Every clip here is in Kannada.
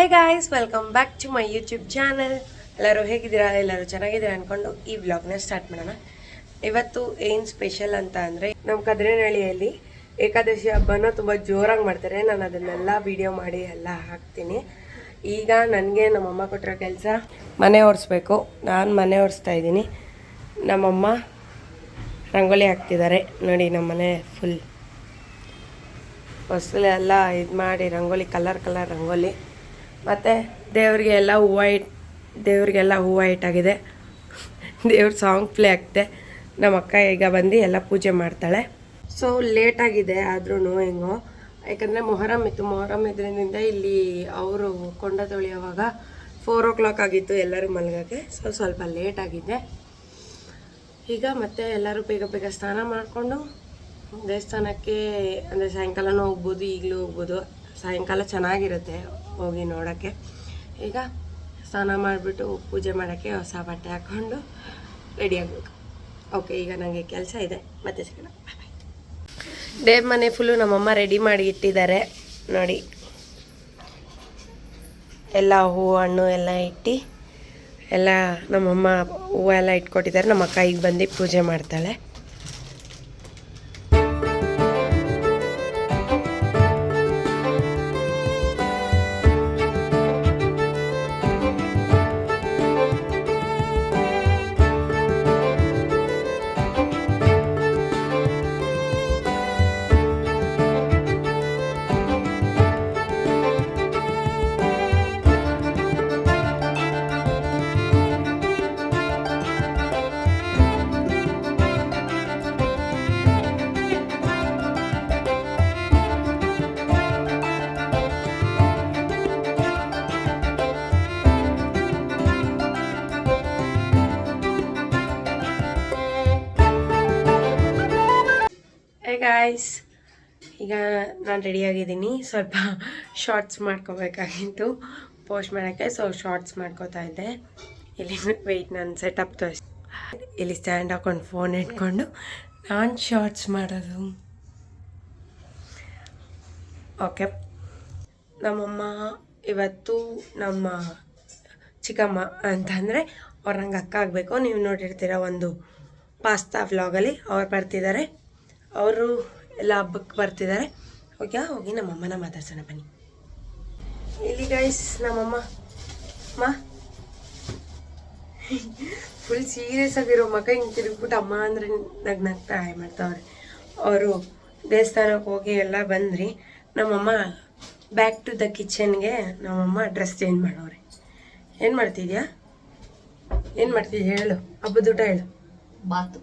Hey guys, welcome back to my YouTube channel. ಎಲ್ಲರೂ ಹೇಗಿದ್ದೀರಾ? ಎಲ್ಲರೂ ಚೆನ್ನಾಗಿದ್ದೀರಾ ಅಂದ್ಕೊಂಡು ಈ ವ್ಲಾಗ್ನ ಸ್ಟಾರ್ಟ್ ಮಾಡೋಣ. ಇವತ್ತು ಏನು ಸ್ಪೆಷಲ್ ಅಂತ ಅಂದರೆ, ನಮ್ಮ ಕದ್ರೇನಹಳ್ಳಿಯಲ್ಲಿ ಏಕಾದಶಿ ಹಬ್ಬನ ತುಂಬ ಜೋರಾಗಿ ಮಾಡ್ತಾರೆ. ನಾನು ಅದನ್ನೆಲ್ಲ ವಿಡಿಯೋ ಮಾಡಿ ಎಲ್ಲ ಹಾಕ್ತೀನಿ. ಈಗ ನನಗೆ ನಮ್ಮಮ್ಮ ಕೊಟ್ಟಿರೋ ಕೆಲಸ ಮನೆ ಒರೆಸ್ಬೇಕು. ನಾನು ಮನೆ ಒರೆಸ್ತಾ ಇದ್ದೀನಿ. ನಮ್ಮಮ್ಮ ರಂಗೋಲಿ ಹಾಕ್ತಿದ್ದಾರೆ ನೋಡಿ. ನಮ್ಮ ಮನೆ ಫುಲ್ ಹೊಸಲೆಲ್ಲ ಇದು ಮಾಡಿ ರಂಗೋಲಿ, ಕಲರ್ ರಂಗೋಲಿ. ಮತ್ತು ದೇವರಿಗೆಲ್ಲ ಹೂವು ಇಟ್ಟಾಗಿದೆ. ದೇವ್ರ ಸಾಂಗ್ ಪ್ಲೇ ಆಗ್ತಿದೆ. ನಮ್ಮ ಅಕ್ಕ ಈಗ ಬಂದು ಎಲ್ಲ ಪೂಜೆ ಮಾಡ್ತಾಳೆ. ಸೊ ಲೇಟಾಗಿದೆ ಆದ್ರೂ ಹೆಂಗೋ, ಯಾಕಂದರೆ ಮೊಹರಮ್ ಇದರಿಂದ ಇಲ್ಲಿ ಅವರು ಕೊಂಡ ತೊಳೆಯುವಾಗ 4 o'clock ಆಗಿತ್ತು ಎಲ್ಲರೂ ಮಲಗೋಕ್ಕೆ. ಸೊ ಸ್ವಲ್ಪ ಲೇಟಾಗಿದೆ. ಈಗ ಮತ್ತೆ ಎಲ್ಲರೂ ಬೇಗ ಸ್ನಾನ ಮಾಡಿಕೊಂಡು ದೇವಸ್ಥಾನಕ್ಕೆ, ಅಂದರೆ ಸಾಯಂಕಾಲನೂ ಹೋಗ್ಬೋದು, ಈಗಲೂ ಹೋಗ್ಬೋದು. ಸಾಯಂಕಾಲ ಚೆನ್ನಾಗಿರುತ್ತೆ ಹೋಗಿ ನೋಡೋಕ್ಕೆ. ಈಗ ಸ್ನಾನ ಮಾಡಿಬಿಟ್ಟು ಪೂಜೆ ಮಾಡೋಕ್ಕೆ ಹೊಸ ಬಟ್ಟೆ ಹಾಕ್ಕೊಂಡು ರೆಡಿ ಆಗಬೇಕು. ಓಕೆ, ಈಗ ನನಗೆ ಕೆಲಸ ಇದೆ, ಮತ್ತೆ ಸಿಗೋಣ. ದೇವ್ರ ಮನೆ ಫುಲ್ಲು ನಮ್ಮಮ್ಮ ರೆಡಿ ಮಾಡಿ ಇಟ್ಟಿದ್ದಾರೆ ನೋಡಿ. ಎಲ್ಲ ಹೂವು ಹಣ್ಣು ಎಲ್ಲ ಇಟ್ಟು ಎಲ್ಲ ನಮ್ಮಮ್ಮ ಹೂವು ಎಲ್ಲ ಇಟ್ಕೊಟ್ಟಿದ್ದಾರೆ. ನಮ್ಮ ಅಕ್ಕ ಈಗ ಬಂದು ಪೂಜೆ ಮಾಡ್ತಾಳೆ. ಗಾಯ್ಸ್, ಈಗ ನಾನು ರೆಡಿಯಾಗಿದ್ದೀನಿ. ಸ್ವಲ್ಪ ಶಾರ್ಟ್ಸ್ ಮಾಡ್ಕೋಬೇಕಾಗಿತ್ತು ಪೋಸ್ಟ್ ಮಾಡೋಕ್ಕೆ. ಸೊ ಶಾರ್ಟ್ಸ್ ಮಾಡ್ಕೋತಾ ಇದ್ದೆ. ಇಲ್ಲಿ ವೆಯ್ಟ್, ನಾನು ಸೆಟಪ್ ತೋರಿಸಿ ಇಲ್ಲಿ ಸ್ಟ್ಯಾಂಡ್ ಹಾಕೊಂಡು ಫೋನ್ ಇಟ್ಕೊಂಡು ನಾನು ಶಾರ್ಟ್ಸ್ ಮಾಡೋದು. ಓಕೆ, ನಮ್ಮಮ್ಮ ಇವತ್ತು ನಮ್ಮ ಚಿಕ್ಕಮ್ಮ ಅಂತಂದರೆ ಅವ್ರು ನಂಗೆ ಅಕ್ಕ ಆಗಬೇಕು. ನೀವು ನೋಡಿರ್ತೀರ ಒಂದು ಪಾಸ್ತಾ ವ್ಲಾಗಲ್ಲಿ ಅವ್ರು ಬರ್ತಿದ್ದಾರೆ. ಅವರು ಎಲ್ಲ ಹಬ್ಬಕ್ಕೆ ಬರ್ತಿದ್ದಾರೆ. ಹೋಗಿ ನಮ್ಮಮ್ಮನ ಮಾತಾಡ್ಸೋಣ ಬನ್ನಿ. ಇಲ್ಲಿ ಗೈಸ್ ನಮ್ಮಮ್ಮ ಫುಲ್ ಸೀರಿಯಸ್ ಆಗಿರೋ ಮಗ ಹಿಂಗೆ ತಿರುಗ್ಬಿಟ್ಟು ಅಮ್ಮ ಅಂದರೆ ನಗ್ನಗ್ತಾ ಹಾಯ್ ಮಾಡ್ತಾವ್ರೆ. ಅವರು ದೇವಸ್ಥಾನಕ್ಕೆ ಹೋಗಿ ಎಲ್ಲ ಬಂದ್ರಿ. ನಮ್ಮಮ್ಮ ಬ್ಯಾಕ್ ಟು ದ ಕಿಚನ್ಗೆ ನಮ್ಮಮ್ಮ ಡ್ರೆಸ್ ಚೇಂಜ್ ಮಾಡೋರೆ. ಏನು ಮಾಡ್ತಿದ್ಯಾ ಹೇಳು, ಹಬ್ಬದ ಊಟ ಹೇಳು. ಬಾತು.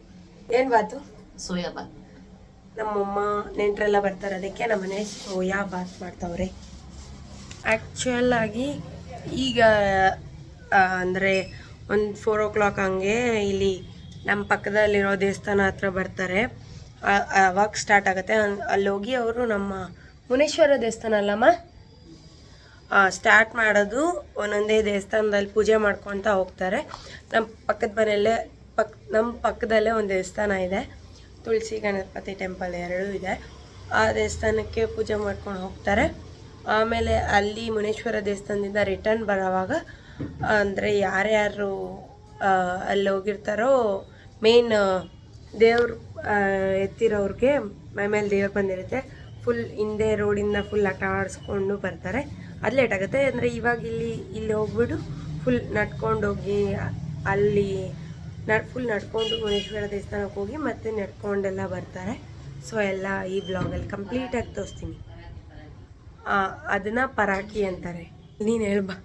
ಏನು ಬಾತು? ಸೋಯಾ ಬಾತ್. ನಮ್ಮಮ್ಮ ನೆಂಟರೆಲ್ಲ ಬರ್ತಾರೆ, ಅದಕ್ಕೆ ನಮ್ಮನೆ ಸೋಯಾ ಬಾತ್ ಮಾಡ್ತಾವ್ರೆ. ಆ್ಯಕ್ಚುಯಲ್ ಆಗಿ ಈಗ ಅಂದರೆ ಒಂದು 4 o'clock ಹಂಗೆ ಇಲ್ಲಿ ನಮ್ಮ ಪಕ್ಕದಲ್ಲಿರೋ ದೇವಸ್ಥಾನ ಹತ್ರ ಬರ್ತಾರೆ. ಅವಾಗ ಸ್ಟಾರ್ಟ್ ಆಗುತ್ತೆ. ಅಲ್ಲಿ ಹೋಗಿ ಅವರು ನಮ್ಮ ಮುನೇಶ್ವರ ದೇವಸ್ಥಾನ ಅಲ್ಲಮ್ಮ ಸ್ಟಾರ್ಟ್ ಮಾಡೋದು. ಒಂದೊಂದೇ ದೇವಸ್ಥಾನದಲ್ಲಿ ಪೂಜೆ ಮಾಡ್ಕೊತ ಹೋಗ್ತಾರೆ. ನಮ್ಮ ಪಕ್ಕದ ಮನೆಯಲ್ಲೇ ನಮ್ಮ ಪಕ್ಕದಲ್ಲೇ ಒಂದು ದೇವಸ್ಥಾನ ಇದೆ, ತುಳಸಿ ಗಣಪತಿ ಟೆಂಪಲ್ 2 ಇದೆ. ಆ ದೇವಸ್ಥಾನಕ್ಕೆ ಪೂಜೆ ಮಾಡ್ಕೊಂಡು ಹೋಗ್ತಾರೆ. ಆಮೇಲೆ ಅಲ್ಲಿ ಮುನೇಶ್ವರ ದೇವಸ್ಥಾನದಿಂದ ರಿಟರ್ನ್ ಬರೋವಾಗ, ಅಂದರೆ ಯಾರ್ಯಾರು ಅಲ್ಲಿ ಹೋಗಿರ್ತಾರೋ, ಮೇನ್ ದೇವ್ರು ಎತ್ತಿರೋರಿಗೆ ಮೈ ಮೇಲೆ ದೇವ್ರು ಬಂದಿರುತ್ತೆ. ಫುಲ್ ಹಿಂದೆ ರೋಡಿಂದ ಫುಲ್ ಆಟ ಆಡಿಸ್ಕೊಂಡು ಬರ್ತಾರೆ. ಅದು ಲೇಟ್ ಆಗುತ್ತೆ. ಅಂದರೆ ಇವಾಗ ಇಲ್ಲಿ ಹೋಗ್ಬಿಟ್ಟು ಫುಲ್ ನಡ್ಕೊಂಡೋಗಿ ಅಲ್ಲಿ ಫುಲ್ ನಡ್ಕೊಂಡು ಮುನೇಶ್ವರ ದೇವಸ್ಥಾನಕ್ಕೆ ಹೋಗಿ ಮತ್ತೆ ನಡ್ಕೊಂಡೆಲ್ಲ ಬರ್ತಾರೆ. ಸೊ ಎಲ್ಲ ಈ ಬ್ಲಾಗಲ್ಲಿ ಕಂಪ್ಲೀಟಾಗಿ ತೋರಿಸ್ತೀನಿ. ಅದನ್ನು ಪರಾಕಿ ಅಂತಾರೆ. ನೀನು ಹೇಳ್ಬಾ.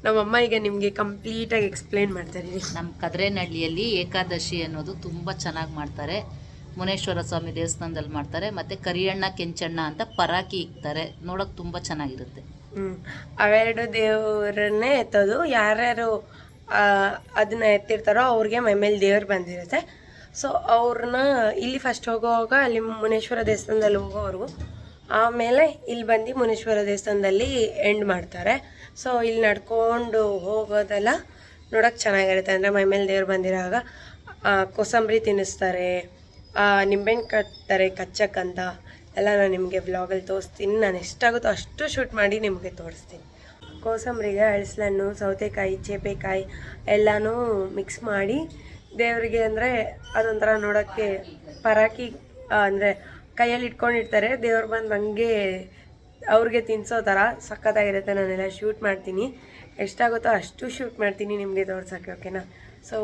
ನಮ್ಮಮ್ಮ ಈಗ ನಿಮಗೆ ಕಂಪ್ಲೀಟಾಗಿ ಎಕ್ಸ್ಪ್ಲೇನ್ ಮಾಡ್ತಾರೆ. ನಮ್ಮ ಕದ್ರೇನಹಳ್ಳಿಯಲ್ಲಿ ಏಕಾದಶಿ ಅನ್ನೋದು ತುಂಬ ಚೆನ್ನಾಗಿ ಮಾಡ್ತಾರೆ. ಮುನೇಶ್ವರ ಸ್ವಾಮಿ ದೇವಸ್ಥಾನದಲ್ಲಿ ಮಾಡ್ತಾರೆ. ಮತ್ತು ಕರಿಯಣ್ಣ ಕೆಂಚಣ್ಣ ಅಂತ ಪರಾಕಿ ಇಕ್ತಾರೆ. ನೋಡೋಕೆ ತುಂಬ ಚೆನ್ನಾಗಿರುತ್ತೆ. ಅವೆರಡು ದೇವರನ್ನೇ ಎತ್ತೋದು. ಯಾರ್ಯಾರು ಅದನ್ನ ಎತ್ತಿರ್ತಾರೋ ಅವ್ರಿಗೆ ಮೈ ಮೇಲೆ ದೇವ್ರು ಬಂದಿರುತ್ತೆ. ಸೊ ಅವ್ರನ್ನ ಇಲ್ಲಿ ಫಸ್ಟ್ ಹೋಗುವಾಗ ಅಲ್ಲಿ ಮುನೇಶ್ವರ ದೇವಸ್ಥಾನದಲ್ಲಿ ಹೋಗೋವ್ರಿಗೂ, ಆಮೇಲೆ ಇಲ್ಲಿ ಬಂದು ಮುನೇಶ್ವರ ದೇವಸ್ಥಾನದಲ್ಲಿ ಎಂಡ್ ಮಾಡ್ತಾರೆ. ಸೊ ಇಲ್ಲಿ ನಡ್ಕೊಂಡು ಹೋಗೋದೆಲ್ಲ ನೋಡೋಕೆ ಚೆನ್ನಾಗಿರುತ್ತೆ. ಅಂದರೆ ಮೈ ಮೇಲೆ ದೇವ್ರು ಬಂದಿರೋವಾಗ ಕೋಸಂಬರಿ ತಿನ್ನಿಸ್ತಾರೆ, ನಿಂಬೆಹಣ್ಣು ಕಟ್ತಾರೆ ಕಚ್ಚಕ್ಕಂತ ಎಲ್ಲ. ನಾನು ನಿಮಗೆ ವ್ಲಾಗಲ್ಲಿ ತೋರಿಸ್ತೀನಿ. ನಾನು ಎಷ್ಟಾಗುತ್ತೋ ಅಷ್ಟು ಶೂಟ್ ಮಾಡಿ ನಿಮಗೆ ತೋರಿಸ್ತೀನಿ. ಕೋಸಂಬರಿಗೆ ಅಳಸಲನ್ನು, ಸೌತೆಕಾಯಿ, ಚೇಪೆಕಾಯಿ ಎಲ್ಲನೂ ಮಿಕ್ಸ್ ಮಾಡಿ ದೇವರಿಗೆ ಅಂದರೆ ಅದೊಂಥರ ನೋಡೋಕ್ಕೆ ಪರಾಕಿ ಅಂದರೆ ಕೈಯಲ್ಲಿ ಇಟ್ಕೊಂಡಿರ್ತಾರೆ. ದೇವ್ರು ಬಂದು ಹಂಗೆ ಅವ್ರಿಗೆ ತಿನ್ನಿಸೋ ಥರ ಸಖತ್ತಾಗಿರುತ್ತೆ. ನಾನೆಲ್ಲ ಶೂಟ್ ಮಾಡ್ತೀನಿ, ಎಷ್ಟಾಗುತ್ತೋ ಅಷ್ಟು ಶೂಟ್ ಮಾಡ್ತೀನಿ ನಿಮಗೆ ತೋರ್ಸೋಕ್ಕೆ, ಓಕೆನಾ? ಸೊ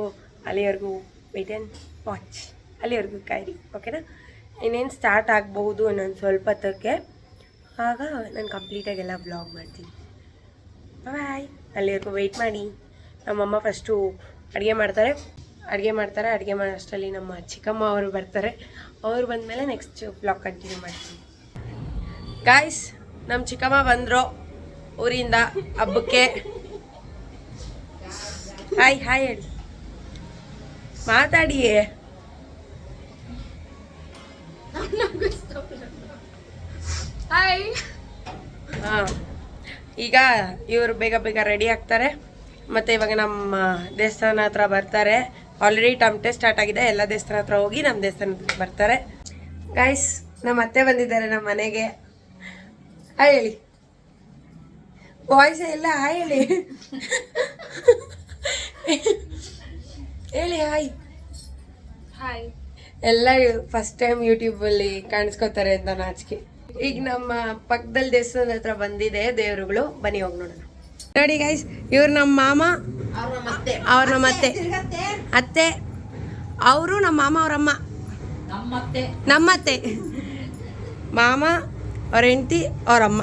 ಅಲ್ಲಿವರೆಗೂ ವೇಟ್ ಆ್ಯಂಡ್ ವಾಚ್, ಅಲ್ಲಿವರೆಗೂ ಕಾಯಿರಿ, ಓಕೆನಾ? ಇನ್ನೇನು ಸ್ಟಾರ್ಟ್ ಆಗ್ಬೋದು ಇನ್ನೊಂದು ಸ್ವಲ್ಪ ಹೊತ್ತಕ್ಕೆ, ಆಗ ನಾನು ಕಂಪ್ಲೀಟಾಗೆಲ್ಲ ಬ್ಲಾಗ್ ಮಾಡ್ತೀನಿ. ಬಾಯ್, ಅಲ್ಲಿವರೆಗೂ ವೆಯ್ಟ್ ಮಾಡಿ. ನಮ್ಮಮ್ಮ ಫಸ್ಟು ಅಡುಗೆ ಮಾಡ್ತಾರೆ, ಅಡುಗೆ ಮಾಡೋ ಅಷ್ಟರಲ್ಲಿ ನಮ್ಮ ಚಿಕ್ಕಮ್ಮ ಅವರು ಬರ್ತಾರೆ. ಅವ್ರು ಬಂದಮೇಲೆ ನೆಕ್ಸ್ಟ್ ಬ್ಲಾಗ್ ಕಂಟಿನ್ಯೂ ಮಾಡ್ತೀನಿ. ಗಾಯ್ಸ್, ನಮ್ಮ ಚಿಕ್ಕಮ್ಮ ಬಂದರು ಊರಿಂದ ಹಬ್ಬಕ್ಕೆ. ಹಾಯ್ ಹಾಯ್ ಹೇಳಿ, ಮಾತಾಡಿ. ಹಾಯ್. ಹಾಂ, ಈಗ ಇವರು ಬೇಗ ಬೇಗ ರೆಡಿ ಆಗ್ತಾರೆ. ಮತ್ತು ಇವಾಗ ನಮ್ಮ ದೇವಸ್ಥಾನ ಹತ್ರ ಬರ್ತಾರೆ. ಆಲ್ರೆಡಿ ಟಮಟೆ ಸ್ಟಾರ್ಟ್ ಆಗಿದೆ. ಎಲ್ಲ ದೇವಸ್ಥಾನ ಹತ್ರ ಹೋಗಿ ನಮ್ಮ ದೇವಸ್ಥಾನ ಹತ್ರ ಬರ್ತಾರೆ. ಗಾಯ್ಸ್, ನಮ್ಮ ಅತ್ತೆ ಬಂದಿದ್ದಾರೆ ನಮ್ಮ ಮನೆಗೆ. ಹಾಯ್ ಹೇಳಿ, ವಾಯ್ಸ್ ಎಲ್ಲ ಹಾಯ್ ಹೇಳಿ. ಹೇಳಿ ಹಾಯ್. ಹಾಯ್. ಎಲ್ಲ ಫಸ್ಟ್ ಟೈಮ್ ಯೂಟ್ಯೂಬಲ್ಲಿ ಕಾಣಿಸ್ಕೋತಾರೆ ಅಂತ ನಾಚಿಕೆ. ಈಗ ನಮ್ಮ ಪಕ್ಕದಲ್ಲಿ ದೇವಸ್ಥಾನದ ಹತ್ರ ಬಂದಿದೆ ದೇವರುಗಳು, ಬನ್ನಿ ಹೋಗಿ ನೋಡೋಣ. ನೋಡಿ ಗೈಸ್, ಇವ್ರು ನಮ್ಮ ಮಾಮ, ಅವ್ರು ನಮ್ಮ ಅತ್ತೆ, ಅವರು ನಮ್ಮ ಮಾಮ ಅವರಮ್ಮ, ನಮ್ಮತ್ತೆ, ಮಾಮ ಅವ್ರ ಹೆಂಡತಿ ಅವರಮ್ಮ.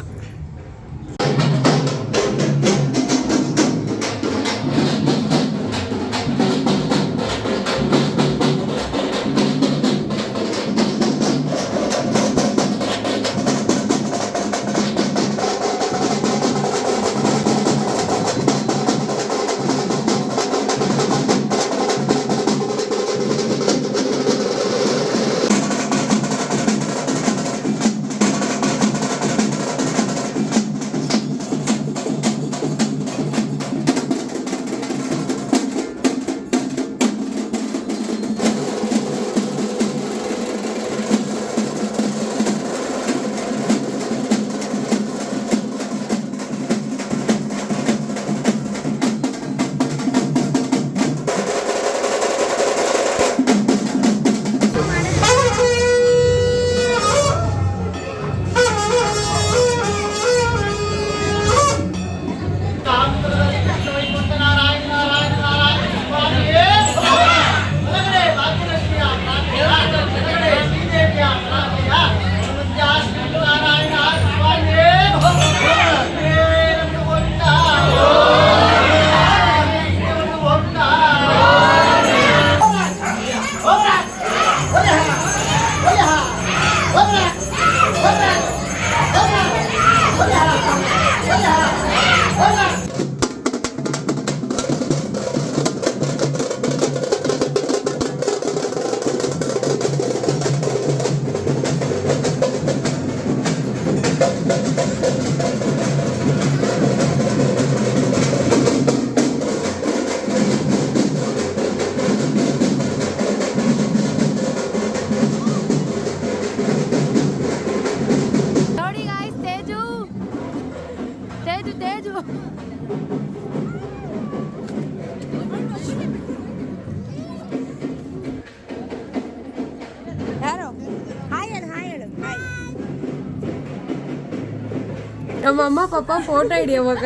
ನಮ್ಮಮ್ಮ ಪಾಪ ಫೋಟೋ ಹಿಡಿಯೋವಾಗ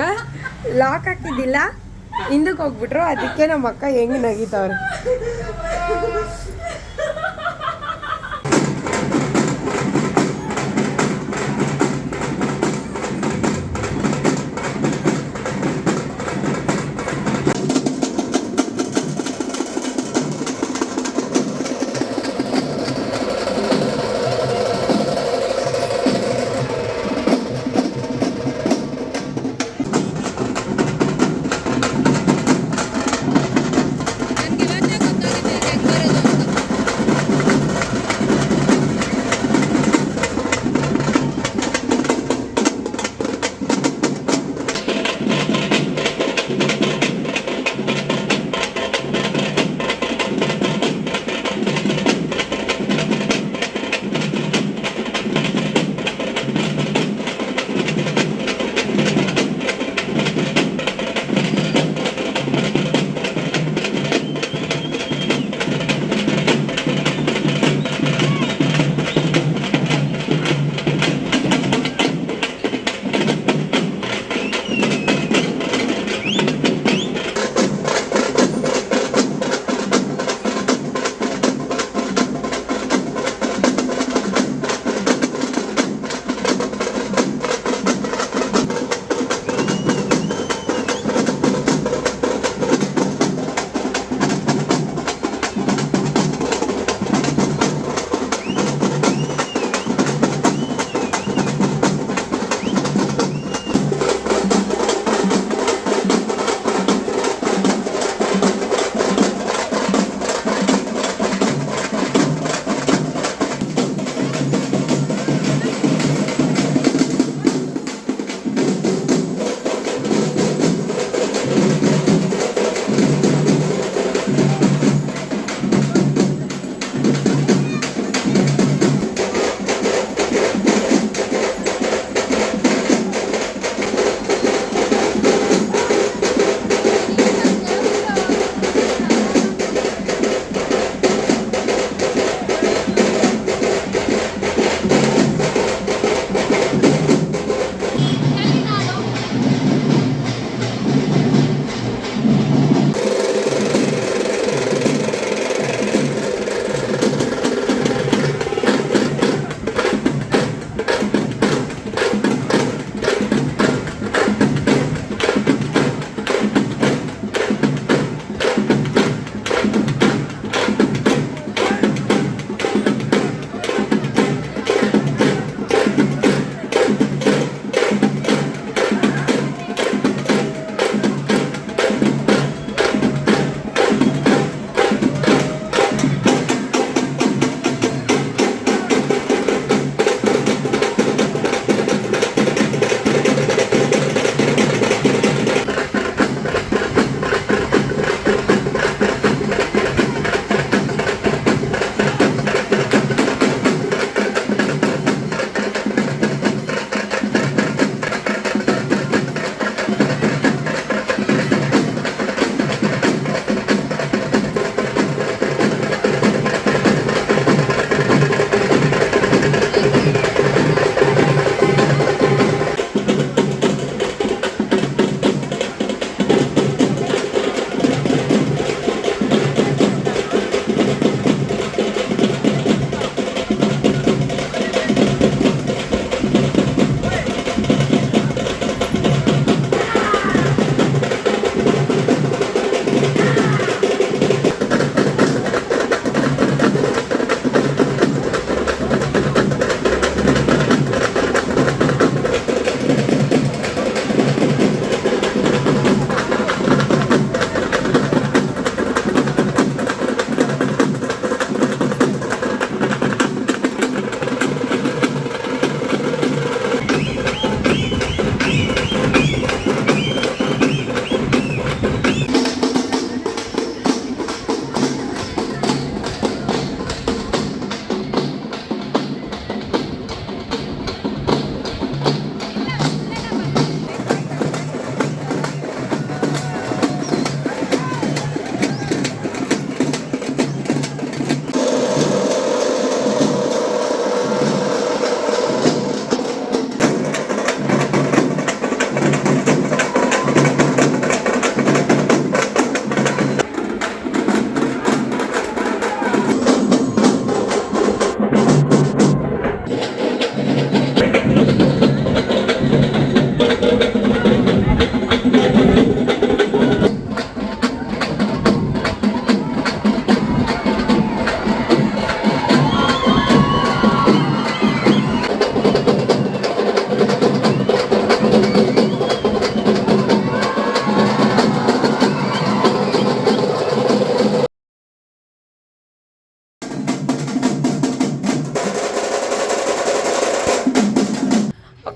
ಲಾಕ್ ಹಾಕಿದ್ದಿಲ್ಲ, ಹಿಂದಕ್ಕೆ ಹೋಗ್ಬಿಟ್ರು. ಅದಕ್ಕೆ ನಮ್ಮ ಅಕ್ಕ ಹೆಂಗೆ ನಗಿತವ್ರೆ.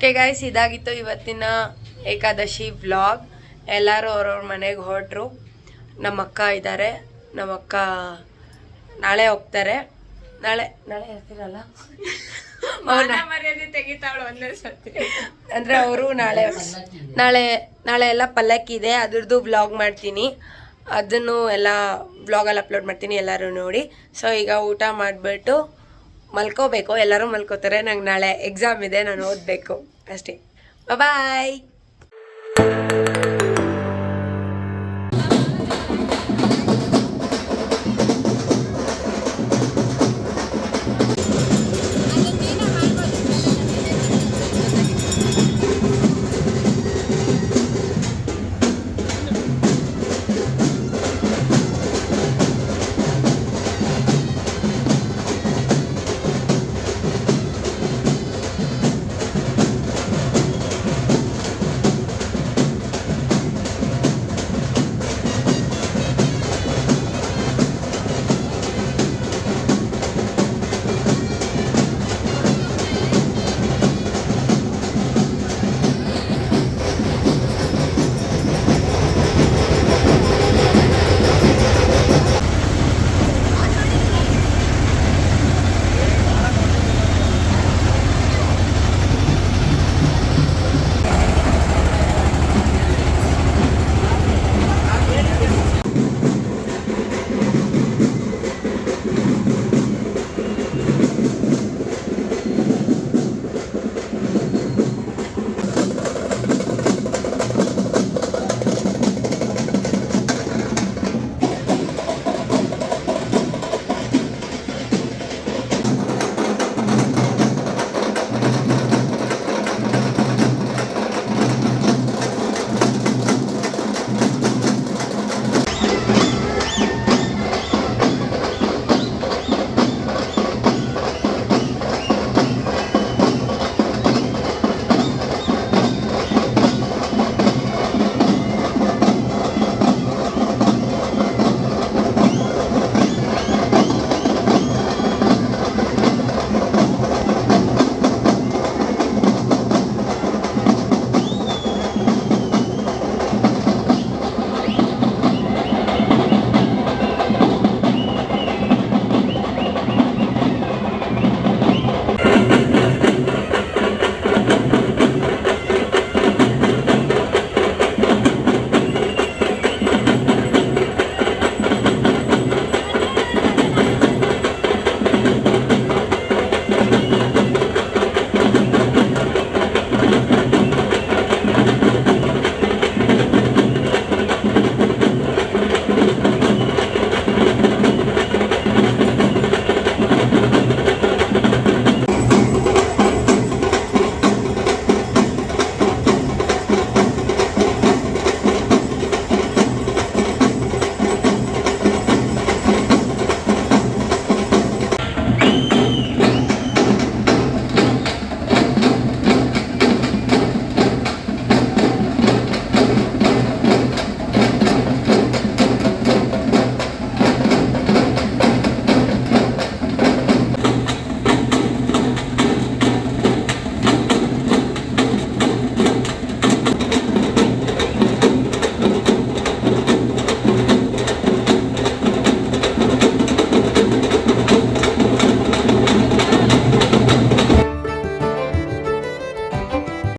ಓಕೆ ಗಾಯ್ಸ್, ಇದಾಗಿತ್ತು ಇವತ್ತಿನ ಏಕಾದಶಿ ವ್ಲಾಗ್. ಎಲ್ಲರೂ ಅವ್ರವ್ರ ಮನೆಗೆ ಹೊರಟ್ರು. ನಮ್ಮ ಅಕ್ಕ ಇದ್ದಾರೆ, ನಮ್ಮ ಅಕ್ಕ ನಾಳೆ ಹೋಗ್ತಾರೆ. ನಾಳೆ ಇರ್ತೀರಲ್ಲ ಅಂದರೆ ಅವರು ನಾಳೆ ಎಲ್ಲ ಪಲ್ಲಕ್ಕಿ ಇದೆ, ಅದ್ರದ್ದು ವ್ಲಾಗ್ ಮಾಡ್ತೀನಿ. ಅದನ್ನು ಎಲ್ಲ ವ್ಲಾಗಲ್ಲಿ ಅಪ್ಲೋಡ್ ಮಾಡ್ತೀನಿ, ಎಲ್ಲರೂ ನೋಡಿ. ಸೊ ಈಗ ಊಟ ಮಾಡಿಬಿಟ್ಟು ಮಲ್ಕೋಬೇಕು. ಎಲ್ಲರೂ ಮಲ್ಕೋತಾರೆ. ನಂಗೆ ನಾಳೆ ಎಕ್ಸಾಮ್ ಇದೆ, ನಾನು ಓದಬೇಕು ಅಷ್ಟೇ. ಬಾಯ್.